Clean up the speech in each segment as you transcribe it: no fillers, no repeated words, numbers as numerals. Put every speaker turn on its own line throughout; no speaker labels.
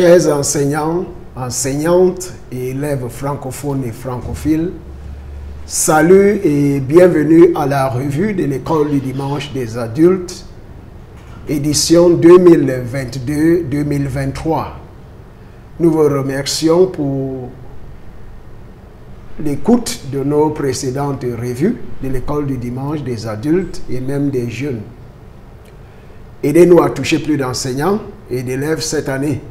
Chers enseignants, enseignantes et élèves francophones et francophiles, salut et bienvenue à la revue de l'école du dimanche des adultes, édition 2022-2023. Nous vous remercions pour l'écoute de nos précédentes revues de l'école du dimanche des adultes et même des jeunes. Aidez-nous à toucher plus d'enseignants et d'élèves cette année.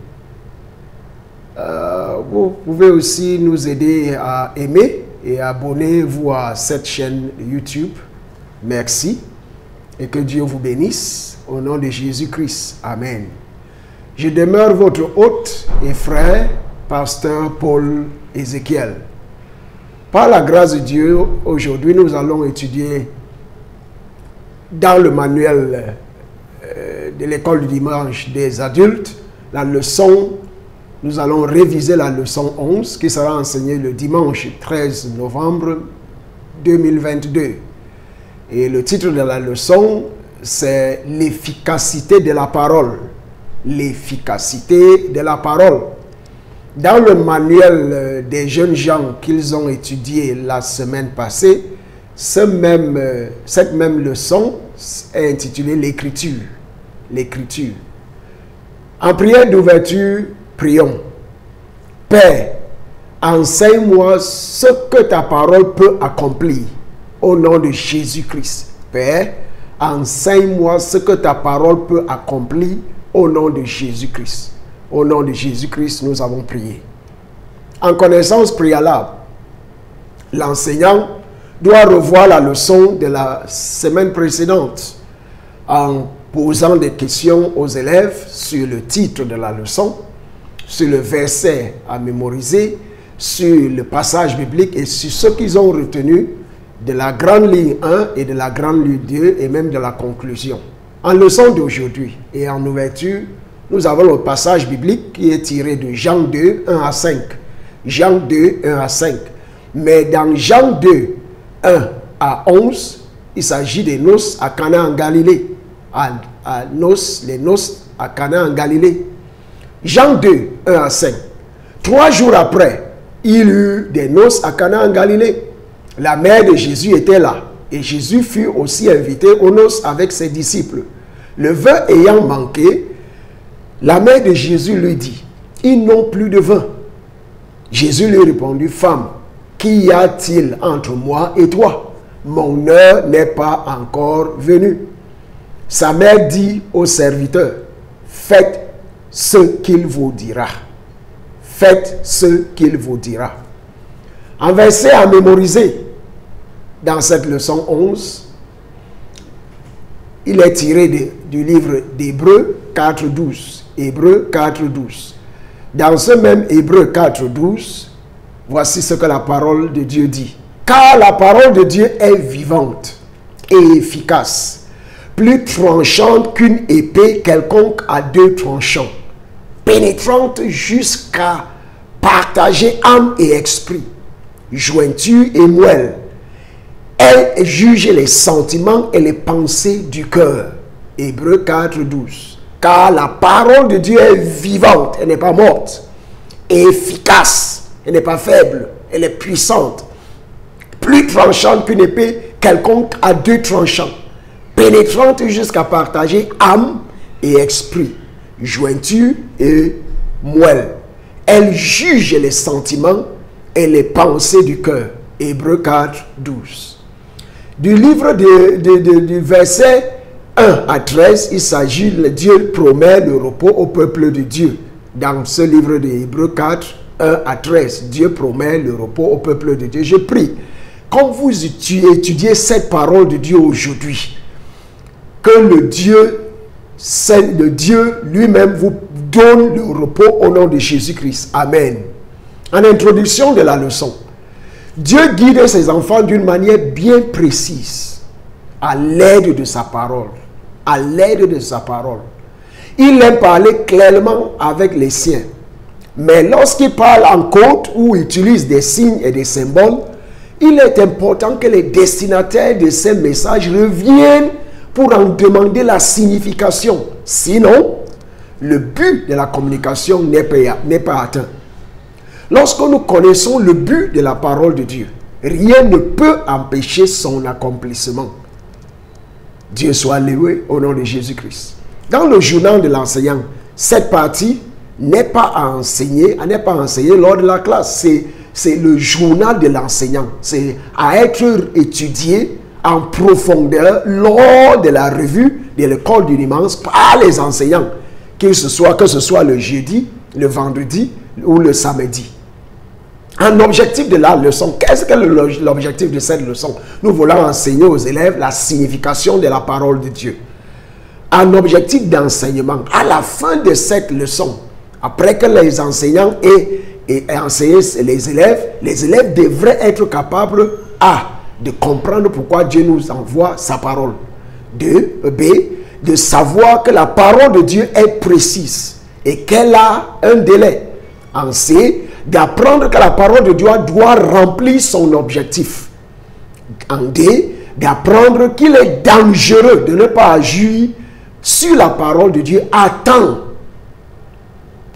Vous pouvez aussi nous aider à aimer et abonnez-vous à cette chaîne YouTube. Merci et que Dieu vous bénisse au nom de Jésus-Christ. Amen. Je demeure votre hôte et frère, pasteur Paul Ézéchiel. Par la grâce de Dieu, aujourd'hui nous allons étudier dans le manuel de l'école du dimanche des adultes la leçon. Nous allons réviser la leçon 11 qui sera enseignée le dimanche 13 novembre 2022. Et le titre de la leçon, c'est l'efficacité de la parole. L'efficacité de la parole. Dans le manuel des jeunes gens qu'ils ont étudié la semaine passée, cette même leçon est intitulée l'écriture. L'écriture. En prière d'ouverture, prions. Père, enseigne-moi ce que ta parole peut accomplir au nom de Jésus-Christ. Père, enseigne-moi ce que ta parole peut accomplir au nom de Jésus-Christ. Au nom de Jésus-Christ, nous avons prié. En connaissance préalable, l'enseignant doit revoir la leçon de la semaine précédente en posant des questions aux élèves sur le titre de la leçon, sur le verset à mémoriser, sur le passage biblique et sur ce qu'ils ont retenu de la grande ligne 1 et de la grande ligne 2 et même de la conclusion. En leçon d'aujourd'hui et en ouverture, nous avons le passage biblique qui est tiré de Jean 2, 1 à 5. Jean 2, 1 à 5. Mais dans Jean 2, 1 à 11, il s'agit des noces à Cana en Galilée. Les noces à Cana en Galilée. Jean 2, 1 à 5. 3 jours après, il y eut des noces à Cana en Galilée. La mère de Jésus était là, et Jésus fut aussi invité aux noces avec ses disciples. Le vin ayant manqué, la mère de Jésus lui dit, « Ils n'ont plus de vin. » Jésus lui répondit, « Femme, qu'y a-t-il entre moi et toi? Mon heure n'est pas encore venue. » Sa mère dit au serviteur, « Faites ce qu'il vous dira. » Faites ce qu'il vous dira. Un verset à mémoriser dans cette leçon 11, il est tiré du livre d'Hébreux 4.12. Hébreux 4.12. Dans ce même Hébreux 4.12, voici ce que la parole de Dieu dit. « Car la parole de Dieu est vivante et efficace, plus tranchante qu'une épée quelconque à 2 tranchants, pénétrante jusqu'à partager âme et esprit, jointure et moelle. Elle juge les sentiments et les pensées du cœur. » Hébreux 4.12. Car la parole de Dieu est vivante, elle n'est pas morte, et efficace, elle n'est pas faible, elle est puissante, plus tranchante qu'une épée quelconque à 2 tranchants, pénétrante jusqu'à partager âme et esprit, jointure et moelle. Elle juge les sentiments et les pensées du cœur. Hébreux 4, 12. Du livre du verset 1 à 13, il s'agit, Dieu promet le repos au peuple de Dieu. Dans ce livre de Hébreux 4, 1 à 13, Dieu promet le repos au peuple de Dieu. Je prie, quand vous étudiez cette parole de Dieu aujourd'hui, que le Dieu lui-même vous donne le repos au nom de Jésus-Christ. Amen. En introduction de la leçon, Dieu guide ses enfants d'une manière bien précise, à l'aide de sa parole. À l'aide de sa parole. Il aime parler clairement avec les siens. Mais lorsqu'il parle en code ou utilise des signes et des symboles, il est important que les destinataires de ces messages reviennent pour en demander la signification. Sinon, le but de la communication n'est pas atteint. Lorsque nous connaissons le but de la parole de Dieu, rien ne peut empêcher son accomplissement. Dieu soit loué au nom de Jésus-Christ. Dans le journal de l'enseignant, cette partie n'est pas à enseigner, lors de la classe. C'est le journal de l'enseignant. C'est à être étudié en profondeur lors de la revue de l'école du dimanche par les enseignants, que ce soit le jeudi, le vendredi ou le samedi. Un objectif de la leçon. Qu'est-ce que l'objectif de cette leçon? Nous voulons enseigner aux élèves la signification de la parole de Dieu. Un objectif d'enseignement. À la fin de cette leçon, après que les enseignants aient enseigné les élèves devraient être capables de comprendre pourquoi Dieu nous envoie sa parole. De savoir que la parole de Dieu est précise et qu'elle a un délai. En C, d'apprendre que la parole de Dieu doit remplir son objectif. En D, d'apprendre qu'il est dangereux de ne pas agir sur la parole de Dieu à temps.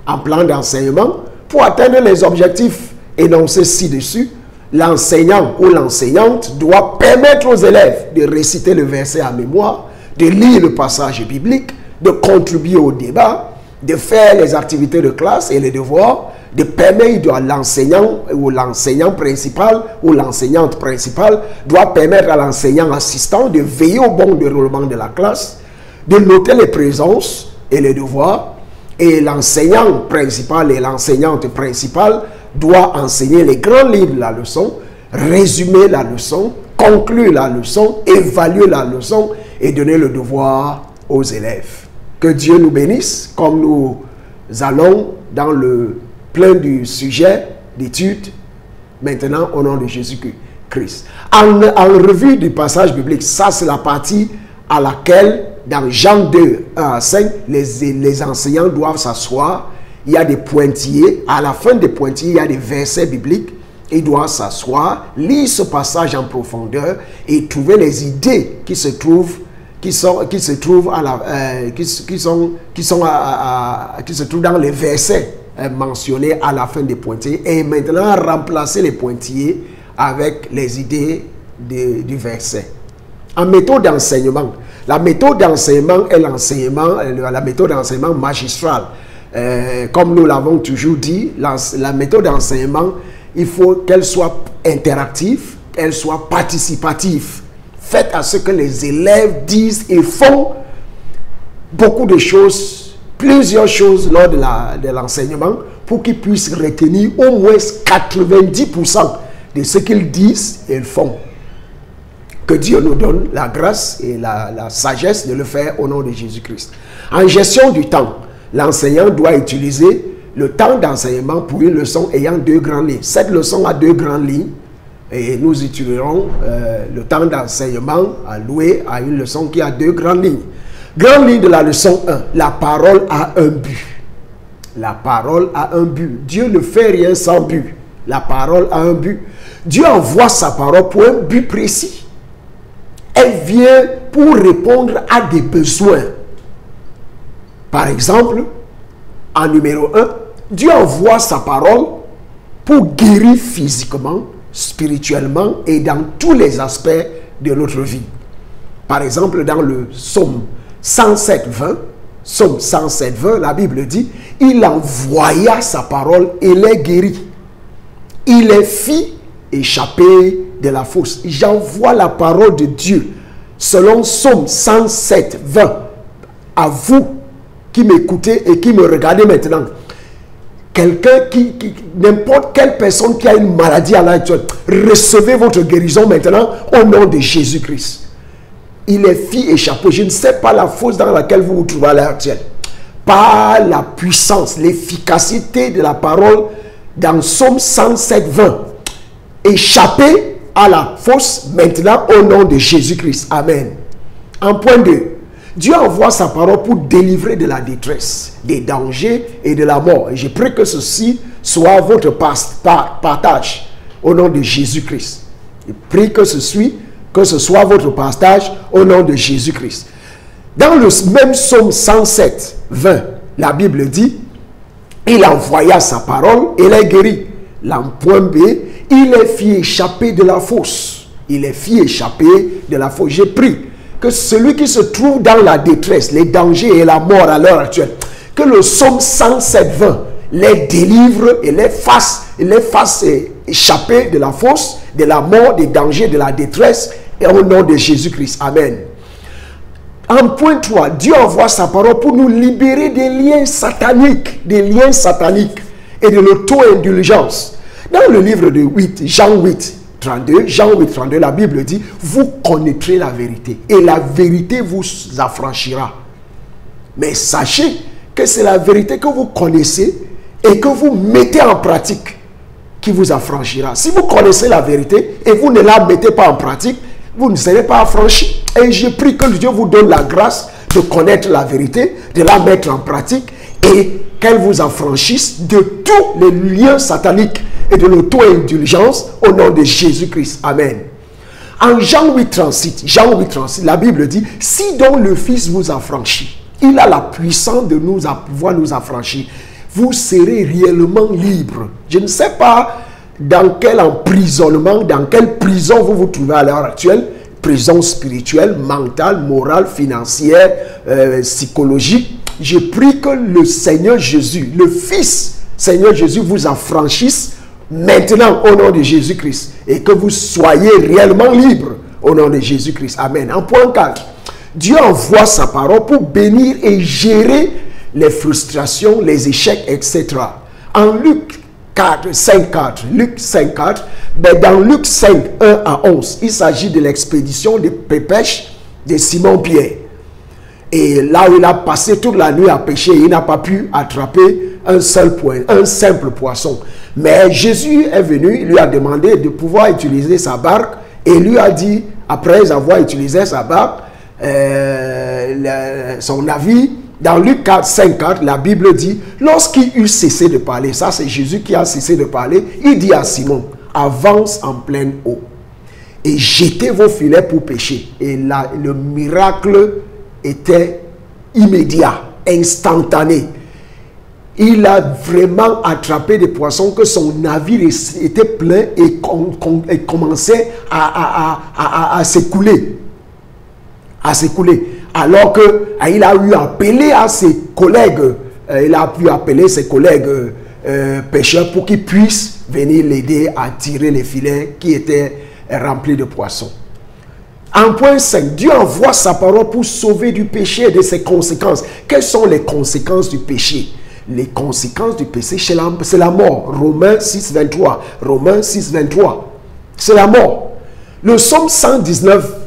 En plan d'enseignement, pour atteindre les objectifs énoncés ci-dessus, l'enseignant ou l'enseignante doit permettre aux élèves de réciter le verset à mémoire, de lire le passage biblique, de contribuer au débat, de faire les activités de classe et les devoirs, de permettre à l'enseignant ou l'enseignant principal ou l'enseignante principale doit permettre à l'enseignant assistant de veiller au bon déroulement de la classe, de noter les présences et les devoirs, et l'enseignant principal et l'enseignante principale doit enseigner les grandes lignes de la leçon, résumer la leçon, conclure la leçon, évaluer la leçon et donner le devoir aux élèves. Que Dieu nous bénisse comme nous allons dans le plein du sujet d'étude maintenant au nom de Jésus-Christ. En revue du passage biblique, ça c'est la partie à laquelle dans Jean 2, 1 à 5, les enseignants doivent s'asseoir. Il y a des pointillés. À la fin des pointillés, il y a des versets bibliques. Ils doivent s'asseoir, lire ce passage en profondeur et trouver les idées qui se trouvent dans les versets mentionnés à la fin des pointillés. Et maintenant, remplacer les pointillés avec les idées du verset. En méthode d'enseignement, la méthode d'enseignement est la méthode d'enseignement magistrale. Comme nous l'avons toujours dit, la méthode d'enseignement, il faut qu'elle soit interactive, qu'elle soit participative. Faites à ce que les élèves disent et font beaucoup de choses, plusieurs choses lors de l'enseignement pour qu'ils puissent retenir au moins 90% de ce qu'ils disent et font. Que Dieu nous donne la grâce et la sagesse de le faire au nom de Jésus-Christ. En gestion du temps, l'enseignant doit utiliser le temps d'enseignement pour une leçon ayant 2 grandes lignes. Cette leçon a 2 grandes lignes et nous utiliserons le temps d'enseignement alloué à une leçon qui a 2 grandes lignes. Grande ligne de la leçon 1, la parole a un but. La parole a un but. Dieu ne fait rien sans but. La parole a un but. Dieu envoie sa parole pour un but précis. Elle vient pour répondre à des besoins. Par exemple, en numéro 1, Dieu envoie sa parole pour guérir physiquement, spirituellement et dans tous les aspects de notre vie. Par exemple, dans le psaume 107, 20, psaume 107, 20, la Bible dit, il envoya sa parole et les guérit. Il les fit échapper de la fosse. J'envoie la parole de Dieu selon psaume 107, 20. À vous qui m'écoutez et qui me regardez maintenant, quelqu'un n'importe quelle personne qui a une maladie à l'heure actuelle, recevez votre guérison maintenant au nom de Jésus-Christ. Il les fit échapper. Je ne sais pas la fosse dans laquelle vous vous trouvez à l'heure actuelle. Par la puissance, l'efficacité de la parole dans psaume 107, 20. Échapper à la fosse maintenant au nom de Jésus-Christ. Amen. En point 2. Dieu envoie sa parole pour délivrer de la détresse, des dangers et de la mort. Et je prie que ceci soit votre partage au nom de Jésus-Christ. Je prie que ce soit votre partage au nom de Jésus-Christ. Dans le même psaume 107, 20, la Bible dit, il envoya sa parole et les guérit. Point B, il les fit échapper de la fosse. Il les fit échapper de la fosse. J'ai pris que celui qui se trouve dans la détresse, les dangers et la mort à l'heure actuelle, que le psaume 107:20 les délivre et les fasse échapper de la fosse, de la mort, des dangers, de la détresse, et au nom de Jésus-Christ. Amen. En point 3, Dieu envoie sa parole pour nous libérer des liens sataniques et de l'auto-indulgence. Dans le livre de Jean 8, 32, la Bible dit, vous connaîtrez la vérité et la vérité vous affranchira. Mais sachez que c'est la vérité que vous connaissez et que vous mettez en pratique qui vous affranchira. Si vous connaissez la vérité et vous ne la mettez pas en pratique, vous ne serez pas affranchis. Et je prie que Dieu vous donne la grâce de connaître la vérité, de la mettre en pratique et qu'elle vous affranchisse de tous les liens sataniques et de l'auto-indulgence au nom de Jésus-Christ. Amen. En Jean 8:36, la Bible dit, si donc le Fils vous affranchit, il a la puissance de pouvoir nous affranchir, vous serez réellement libre. Je ne sais pas dans quel emprisonnement, dans quelle prison vous vous trouvez à l'heure actuelle, prison spirituelle, mentale, morale, financière, psychologique. Je prie que le Seigneur Jésus, le Fils Seigneur Jésus vous affranchisse maintenant au nom de Jésus-Christ et que vous soyez réellement libre au nom de Jésus-Christ. Amen. En point 4, Dieu envoie sa parole pour bénir et gérer les frustrations, les échecs, etc. En Luc 5:4, mais dans Luc 5:1-11, il s'agit de l'expédition de pêche de Simon-Pierre. Et là où il a passé toute la nuit à pêcher, il n'a pas pu attraper un simple poisson. Mais Jésus est venu, il lui a demandé de pouvoir utiliser sa barque et lui a dit, après avoir utilisé sa barque, son avis, dans Luc 5:4, la Bible dit, lorsqu'il eut cessé de parler, ça c'est Jésus qui a cessé de parler, il dit à Simon, avance en pleine eau et jetez vos filets pour pêcher. Et là, le miracle était immédiat, instantané. Il a vraiment attrapé des poissons que son navire était plein et commençait à s'écouler. Alors qu'il a eu appelé à ses collègues, pêcheurs pour qu'ils puissent venir l'aider à tirer les filets qui étaient remplis de poissons. En point 5, Dieu envoie sa parole pour sauver du péché et de ses conséquences. Quelles sont les conséquences du péché? Les conséquences du péché, c'est la mort. Romains 6:23. C'est la mort. Le psaume 119,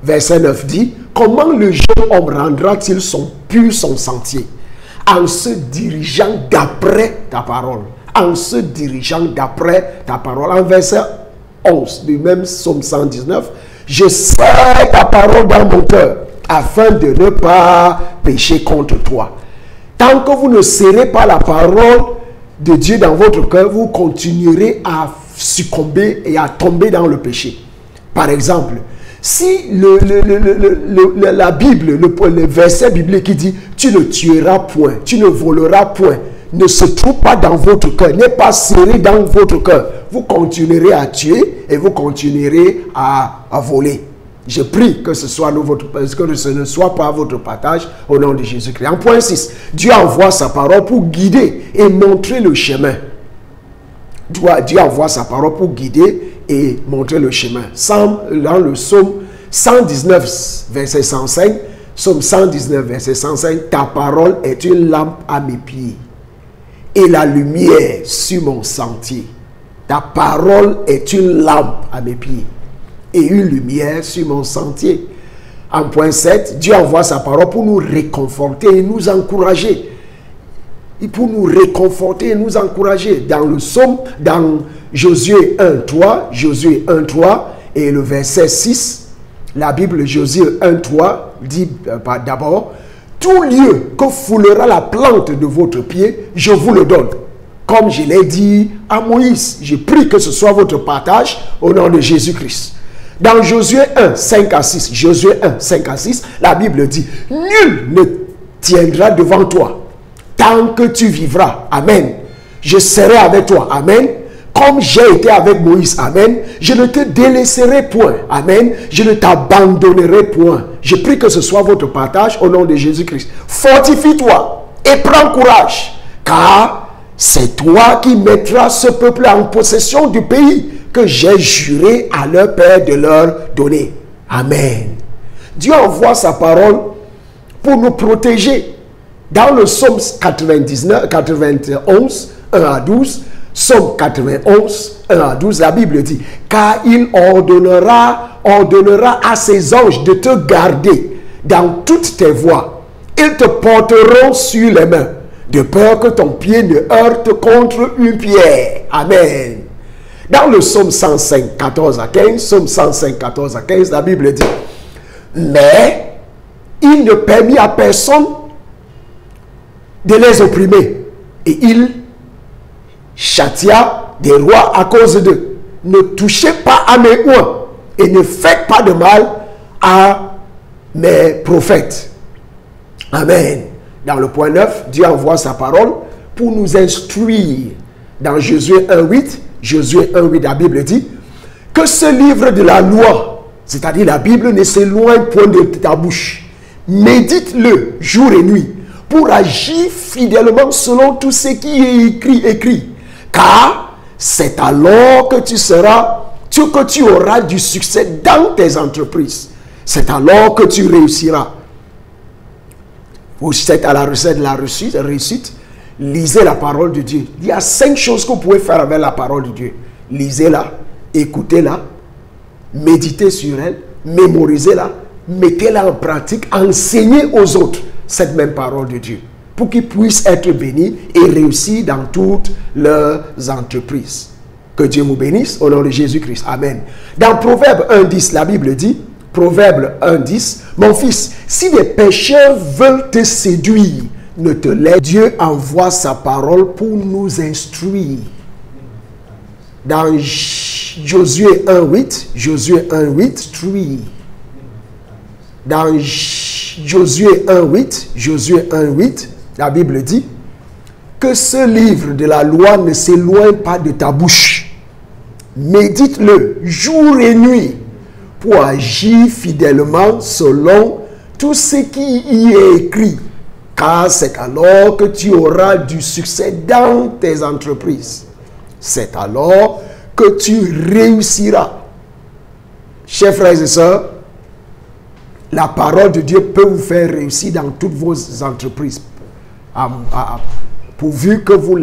verset 9 dit, comment le jeune homme rendra-t-il pur son sentier? En se dirigeant d'après ta parole. En verset 11 du même psaume 119, je serre ta parole dans mon cœur afin de ne pas pécher contre toi. Tant que vous ne serrez pas la parole de Dieu dans votre cœur, vous continuerez à succomber et à tomber dans le péché. Par exemple, si la Bible, le verset biblique qui dit tu ne tueras point, tu ne voleras point, ne se trouve pas dans votre cœur, n'est pas serré dans votre cœur, vous continuerez à tuer et vous continuerez à voler. Je prie que ce ne soit pas votre partage au nom de Jésus-Christ. En point 6, Dieu envoie sa parole pour guider et montrer le chemin. Dieu envoie sa parole pour guider et montrer le chemin. Dans le psaume 119, verset 105, psaume 119, verset 105, ta parole est une lampe à mes pieds et la lumière sur mon sentier. Ta parole est une lampe à mes pieds et une lumière sur mon sentier. En point 7, Dieu envoie sa parole pour nous réconforter et nous encourager. Et pour nous réconforter et nous encourager. Dans le psaume, dans Josué 1:3 et le verset 6, la Bible Josué 1:3 dit d'abord, tout lieu que foulera la plante de votre pied, je vous le donne. Comme je l'ai dit à Moïse, je prie que ce soit votre partage au nom de Jésus-Christ. Dans Josué 1:5-6, la Bible dit, nul ne tiendra devant toi tant que tu vivras. Amen. Je serai avec toi. Amen. Comme j'ai été avec Moïse. Amen. Je ne te délaisserai point. Amen. Je ne t'abandonnerai point. Je prie que ce soit votre partage au nom de Jésus-Christ. Fortifie-toi et prends courage, car c'est toi qui mettras ce peuple en possession du pays que j'ai juré à leur père de leur donner. Amen. Dieu envoie sa parole pour nous protéger. Dans le psaume 91, 1 à 12, psaume 91, 1 à 12, la Bible dit, car il ordonnera à ses anges de te garder dans toutes tes voies. Ils te porteront sur les mains, de peur que ton pied ne heurte contre une pierre. Amen. Dans le psaume 105, 14 à 15, psaume 105, 14 à 15, la Bible dit, mais il ne permit à personne de les opprimer, et il châtia des rois à cause d'eux. Ne touchez pas à mes oins, et ne faites pas de mal à mes prophètes. Amen. Dans le point 9, Dieu envoie sa parole pour nous instruire. Dans Josué 1.8, Josué 1.8, la Bible dit que ce livre de la loi, c'est-à-dire la Bible, ne s'éloigne point de ta bouche. Médite-le jour et nuit pour agir fidèlement selon tout ce qui est écrit. Car c'est alors que tu auras du succès dans tes entreprises. C'est alors que tu réussiras. Vous êtes à la recette de la réussite. Lisez la parole de Dieu. Il y a 5 choses que vous pouvez faire avec la parole de Dieu. Lisez-la, écoutez-la, méditez sur elle, mémorisez-la, mettez-la en pratique, enseignez aux autres cette même parole de Dieu pour qu'ils puissent être bénis et réussir dans toutes leurs entreprises. Que Dieu vous bénisse au nom de Jésus-Christ. Amen. Dans Proverbe 1.10, la Bible dit, Proverbe 1.10, mon fils, si des pécheurs veulent te séduire, ne te laisse. Dieu envoie sa parole pour nous instruire. Dans Josué 1.8, Josué 1.8, 3. Dans Josué 1.8, Josué 1.8, la Bible dit que ce livre de la loi ne s'éloigne pas de ta bouche. Médite-le jour et nuit pour agir fidèlement selon tout ce qui y est écrit. Car c'est alors que tu auras du succès dans tes entreprises. C'est alors que tu réussiras. Chers frères et sœurs, la parole de Dieu peut vous faire réussir dans toutes vos entreprises. Pourvu que vous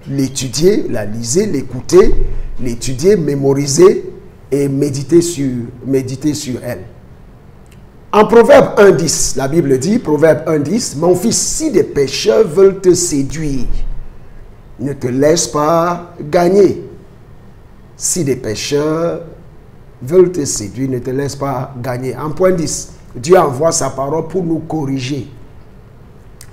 l'étudiez, la lisez, l'écoutez, l'étudiez, mémorisez et méditez sur elle. En Proverbe 1.10, la Bible dit, Proverbe 1.10, mon fils, si des pécheurs veulent te séduire, ne te laisse pas gagner. Si des pécheurs veulent te séduire, ne te laisse pas gagner. En point 10, Dieu envoie sa parole pour nous corriger.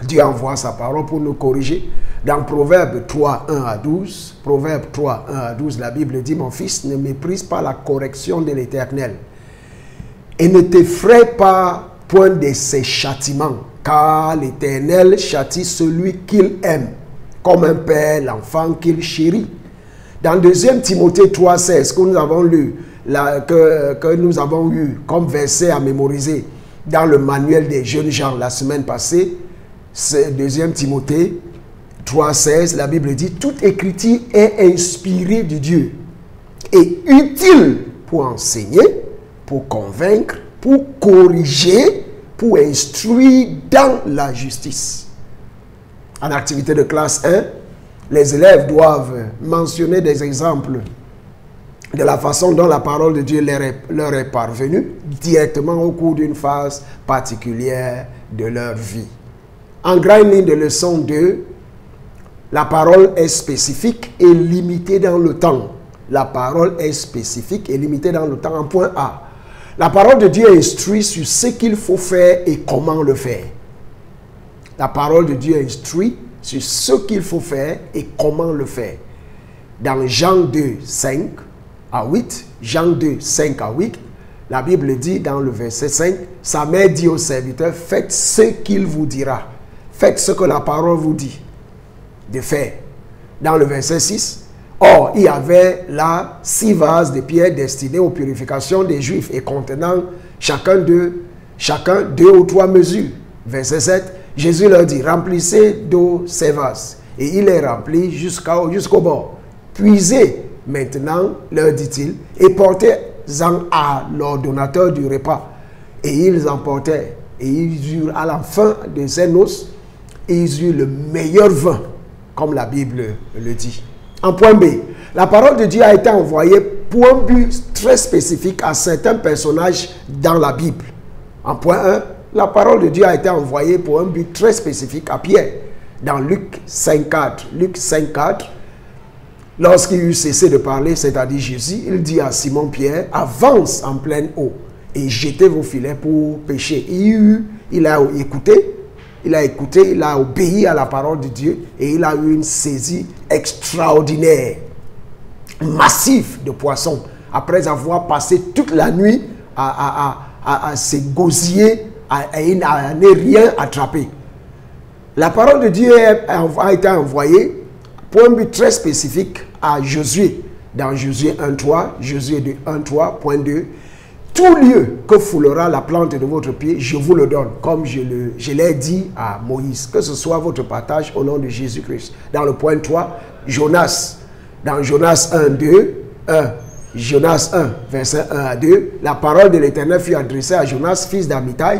Dieu envoie sa parole pour nous corriger. Dans Proverbe 3, 1 à 12, Proverbe 3, 1 à 12, la Bible dit, mon fils, ne méprise pas la correction de l'Éternel. Et ne t'effraie pas point de ses châtiments, car l'Éternel châtie celui qu'il aime, comme un père l'enfant qu'il chérit. Dans 2 Timothée 3,16, que nous avons lu, que nous avons eu comme verset à mémoriser dans le manuel des jeunes gens la semaine passée, c'est 2 Timothée 3,16, la Bible dit, toute écriture est inspirée de Dieu et utile pour enseigner, pour convaincre, pour corriger, pour instruire dans la justice. En activité de classe 1, les élèves doivent mentionner des exemples de la façon dont la parole de Dieu leur est parvenue directement au cours d'une phase particulière de leur vie. En grande ligne de leçon 2, la parole est spécifique et limitée dans le temps. La parole est spécifique et limitée dans le temps. En point A, la parole de Dieu instruit sur ce qu'il faut faire et comment le faire. La parole de Dieu instruit sur ce qu'il faut faire et comment le faire. Dans Jean 2, 5 à 8, Jean 2, 5 à 8, La Bible dit dans le verset 5, sa mère dit au serviteur, faites ce qu'il vous dira. Faites ce que la parole vous dit de faire. Dans le verset 6, or, il y avait là 6 vases de pierre destinés aux purifications des Juifs et contenant chacun 2 ou 3 mesures. Verset 7, Jésus leur dit, remplissez d'eau ces vases. Et il les remplit jusqu'au bord. Puisez maintenant, leur dit-il, et portez-en à l'ordonnateur du repas. Et ils emportèrent. Et ils eurent à la fin de ces noces, ils eurent le meilleur vin, comme la Bible le dit. En point B, la parole de Dieu a été envoyée pour un but très spécifique à certains personnages dans la Bible. En point 1, la parole de Dieu a été envoyée pour un but très spécifique à Pierre. Dans Luc 5,4. Luc 5,4, lorsqu'il eut cessé de parler, c'est-à-dire Jésus, il dit à Simon-Pierre, avance en pleine eau et jetez vos filets pour pêcher. Il a écouté, il a obéi à la parole de Dieu et il a eu une saisie extraordinaire, massive de poissons, après avoir passé toute la nuit à se gosiller, à ne rien attraper. La parole de Dieu a été envoyée pour un but très spécifique à Josué. Dans Josué 1.3, Josué 1.3.2, tout lieu que foulera la plante de votre pied, je vous le donne, comme je l'ai dit à Moïse, que ce soit votre partage au nom de Jésus-Christ. Dans le point 3, Jonas, dans Jonas 1, Jonas 1, verset 1 à 2, la parole de l'Éternel fut adressée à Jonas, fils d'Amitai,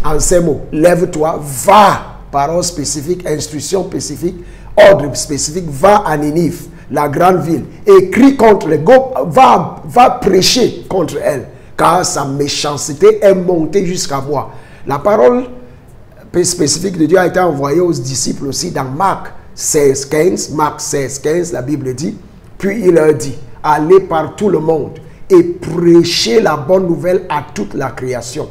en ces mots, lève-toi, va, parole spécifique, instruction spécifique, ordre spécifique, va à Ninive, la grande ville, et crie contre les va prêcher contre elle, car sa méchanceté est montée jusqu'à moi. La parole spécifique de Dieu a été envoyée aux disciples aussi dans Marc 16.15. Marc 16.15, la Bible dit, puis il leur dit, allez par tout le monde et prêchez la bonne nouvelle à toute la création.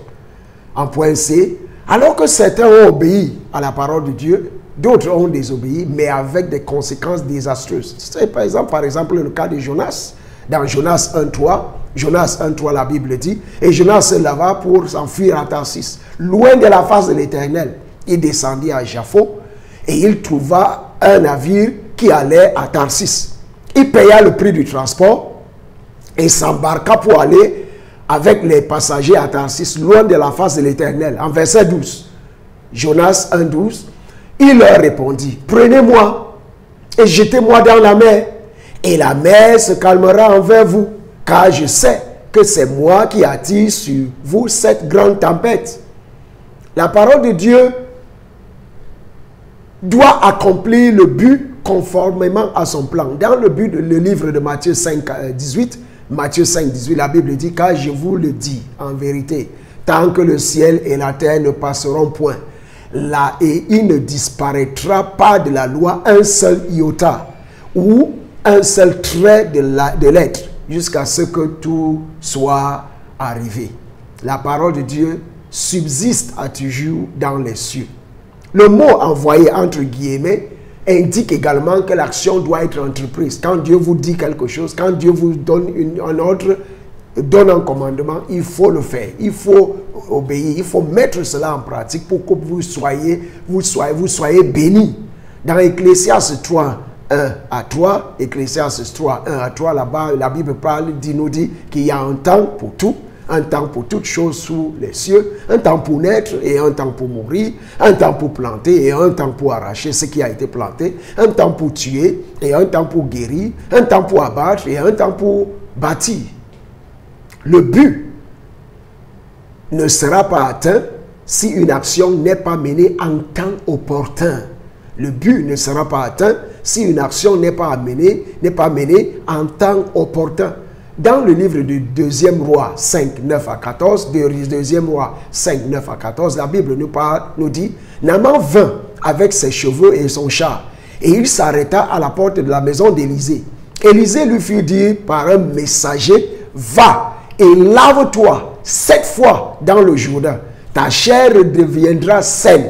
En point C, alors que certains ont obéi à la parole de Dieu, d'autres ont désobéi, mais avec des conséquences désastreuses. C'est par exemple le cas de Jonas. Dans Jonas 1.3, la Bible dit, et Jonas se leva pour s'enfuir à Tarsis. Loin de la face de l'Éternel, il descendit à Jaffo et il trouva un navire qui allait à Tarsis. Il paya le prix du transport et s'embarqua pour aller avec les passagers à Tarsis, loin de la face de l'Éternel. En verset 12, Jonas 1.12, il leur répondit, prenez-moi et jetez-moi dans la mer, et la mer se calmera envers vous, car je sais que c'est moi qui attire sur vous cette grande tempête. La parole de Dieu doit accomplir le but conformément à son plan. Dans le livre de Matthieu 5.18, Matthieu 5.18, la Bible dit, car je vous le dis en vérité, tant que le ciel et la terre ne passeront point, là et il ne disparaîtra pas de la loi un seul iota ou un seul trait de l'être jusqu'à ce que tout soit arrivé. La parole de Dieu subsiste à toujours dans les cieux. Le mot envoyé entre guillemets indique également que l'action doit être entreprise. Quand Dieu vous dit quelque chose, quand Dieu vous donne un ordre, donne un commandement, il faut le faire, il faut obéir, il faut mettre cela en pratique pour que vous soyez bénis. Dans Ecclésiaste 3, 1 à 3, Ecclésiaste 3, 1 à 3, là-bas, la Bible nous dit qu'il y a un temps pour tout, un temps pour toutes choses sous les cieux, un temps pour naître et un temps pour mourir, un temps pour planter et un temps pour arracher ce qui a été planté, un temps pour tuer et un temps pour guérir, un temps pour abattre et un temps pour bâtir. Le but ne sera pas atteint si une action n'est pas menée en temps opportun. Le but ne sera pas atteint si une action n'est pas menée en temps opportun. Dans le livre du 2e roi 5, 9 à 14, 2e roi 5, 9 à 14, la Bible nous dit, Naaman vint avec ses chevaux et son char, et il s'arrêta à la porte de la maison d'Élisée. Élisée lui fit dire par un messager, va et lave-toi 7 fois dans le Jourdain, ta chair deviendra saine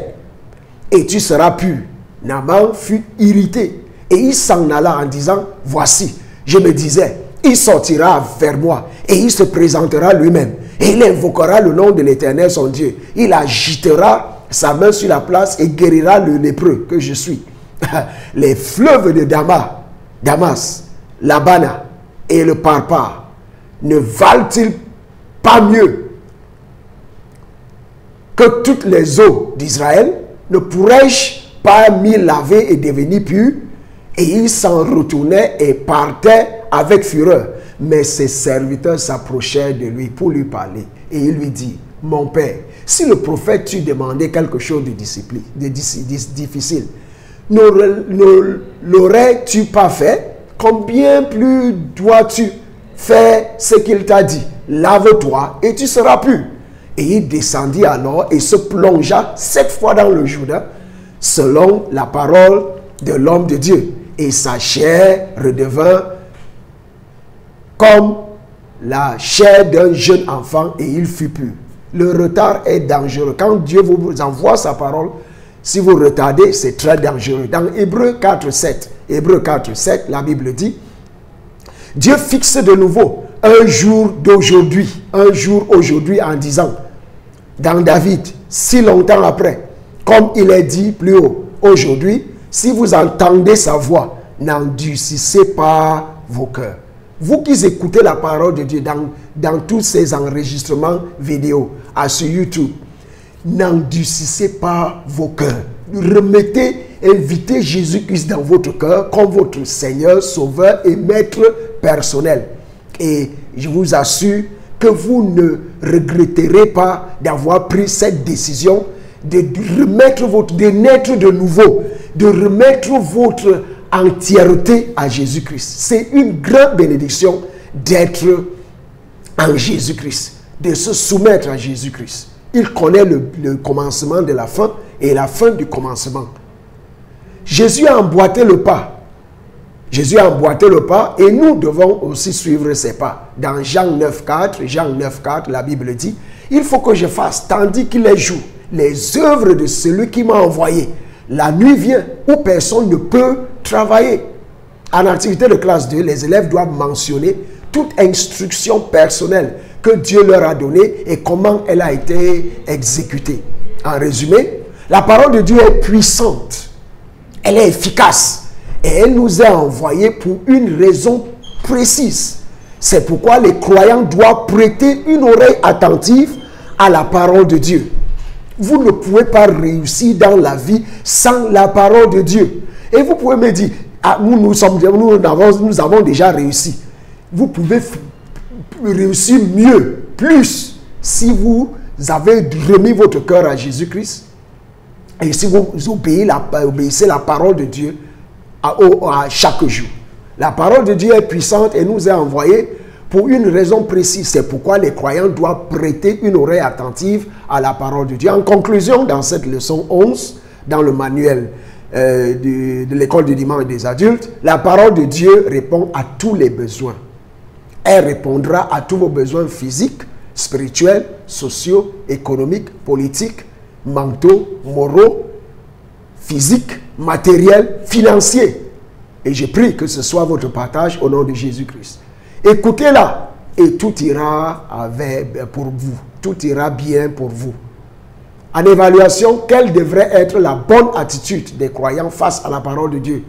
et tu seras pur. Naaman fut irrité et il s'en alla en disant, voici, je me disais, il sortira vers moi et il se présentera lui-même Et il invoquera le nom de l'Éternel, son Dieu. Il agitera sa main sur la place et guérira le lépreux que je suis. Les fleuves de Damas, l'Abana et le Parpar ne valent-ils pas mieux que toutes les eaux d'Israël? Ne pourrais-je pas m'y laver et devenir pur? Et il s'en retournait et partait avec fureur. Mais ses serviteurs s'approchèrent de lui pour lui parler. Et il lui dit, mon père, si le prophète t'eût demandé quelque chose de difficile, l'aurais-tu pas fait? Combien plus dois-tu faire ce qu'il t'a dit? Lave-toi et tu seras pur. Et il descendit alors et se plongea 7 fois dans le Jourdain, selon la parole de l'homme de Dieu. Et sa chair redevint comme la chair d'un jeune enfant et il fut pur. Le retard est dangereux. Quand Dieu vous envoie sa parole, si vous retardez, c'est très dangereux. Dans Hébreux 4:7, la Bible dit, Dieu fixe de nouveau un jour d'aujourd'hui, un jour aujourd'hui en disant, dans David, si longtemps après, comme il est dit plus haut, aujourd'hui, si vous entendez sa voix, n'endurcissez pas vos cœurs. Vous qui écoutez la parole de Dieu dans tous ces enregistrements vidéo sur YouTube, n'endurcissez pas vos cœurs. Invitez Jésus-Christ dans votre cœur comme votre Seigneur, Sauveur et Maître personnel. Et je vous assure que vous ne regretterez pas d'avoir pris cette décision de naître de nouveau, de remettre votre entièreté à Jésus-Christ. C'est une grande bénédiction d'être en Jésus-Christ, de se soumettre à Jésus-Christ. Il connaît le commencement de la fin et la fin du commencement. Jésus a emboîté le pas. Jésus a emboîté le pas et nous devons aussi suivre ses pas. Dans Jean 9:4, la Bible dit, il faut que je fasse, tandis qu'il est jour, les œuvres de celui qui m'a envoyé. La nuit vient où personne ne peut travailler. En activité de classe 2, les élèves doivent mentionner toute instruction personnelle que Dieu leur a donnée et comment elle a été exécutée. En résumé, la parole de Dieu est puissante, elle est efficace et elle nous est envoyée pour une raison précise. C'est pourquoi les croyants doivent prêter une oreille attentive à la parole de Dieu. Vous ne pouvez pas réussir dans la vie sans la parole de Dieu. Et vous pouvez me dire, ah, nous avons déjà réussi. Vous pouvez réussir mieux, plus, si vous avez remis votre cœur à Jésus-Christ et si vous obéissez la parole de Dieu à chaque jour. La parole de Dieu est puissante et nous est envoyée pour une raison précise. C'est pourquoi les croyants doivent prêter une oreille attentive à la parole de Dieu. En conclusion, dans cette leçon 11, dans le manuel de l'école du dimanche des adultes, la parole de Dieu répond à tous les besoins. Elle répondra à tous vos besoins physiques, spirituels, sociaux, économiques, politiques, mentaux, moraux, physiques, matériels, financiers. Et je prie que ce soit votre partage au nom de Jésus-Christ. Écoutez-la et tout ira pour vous. Tout ira bien pour vous. En évaluation, quelle devrait être la bonne attitude des croyants face à la parole de Dieu?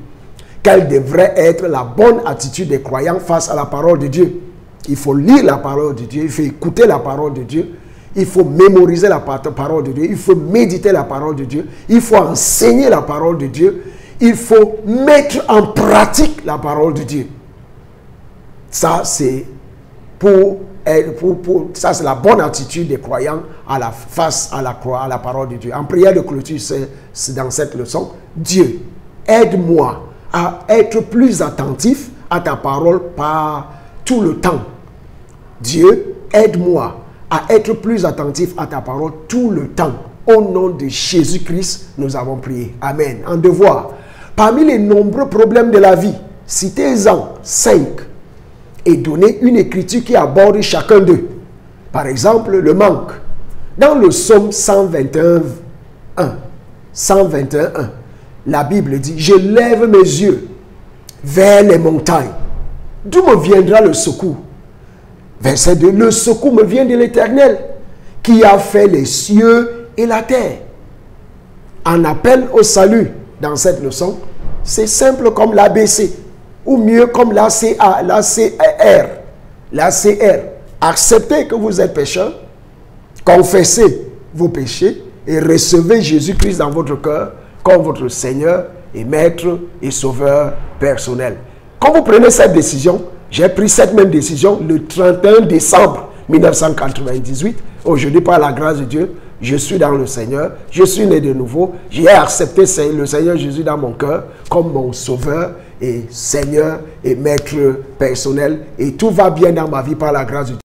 Quelle devrait être la bonne attitude des croyants face à la parole de Dieu? Il faut lire la parole de Dieu, il faut écouter la parole de Dieu, il faut mémoriser la parole de Dieu, il faut méditer la parole de Dieu, il faut enseigner la parole de Dieu, il faut mettre en pratique la parole de Dieu. Ça, c'est ça, c'est la bonne attitude des croyants face à la parole de Dieu. En prière de clôture, c'est dans cette leçon. Dieu, aide-moi à être plus attentif à ta parole par tout le temps. Dieu, aide-moi à être plus attentif à ta parole tout le temps. Au nom de Jésus-Christ, nous avons prié. Amen. En devoir, parmi les nombreux problèmes de la vie, citez-en 5 et donnez une écriture qui aborde chacun d'eux. Par exemple, le manque. Dans le psaume 121:1, la Bible dit, je lève mes yeux vers les montagnes. D'où me viendra le secours? Verset 2, le secours me vient de l'Éternel, qui a fait les cieux et la terre. En appel au salut, dans cette leçon, c'est simple comme l'ABC, ou mieux comme l'ACA, l'ACR. L'ACR, acceptez que vous êtes pécheur, confessez vos péchés et recevez Jésus-Christ dans votre cœur comme votre Seigneur et Maître et Sauveur personnel. Quand vous prenez cette décision, j'ai pris cette même décision le 31 décembre 1998. Aujourd'hui, par la grâce de Dieu, je suis dans le Seigneur, je suis né de nouveau, j'ai accepté le Seigneur Jésus dans mon cœur comme mon Sauveur et Seigneur et Maître personnel, et tout va bien dans ma vie par la grâce de Dieu.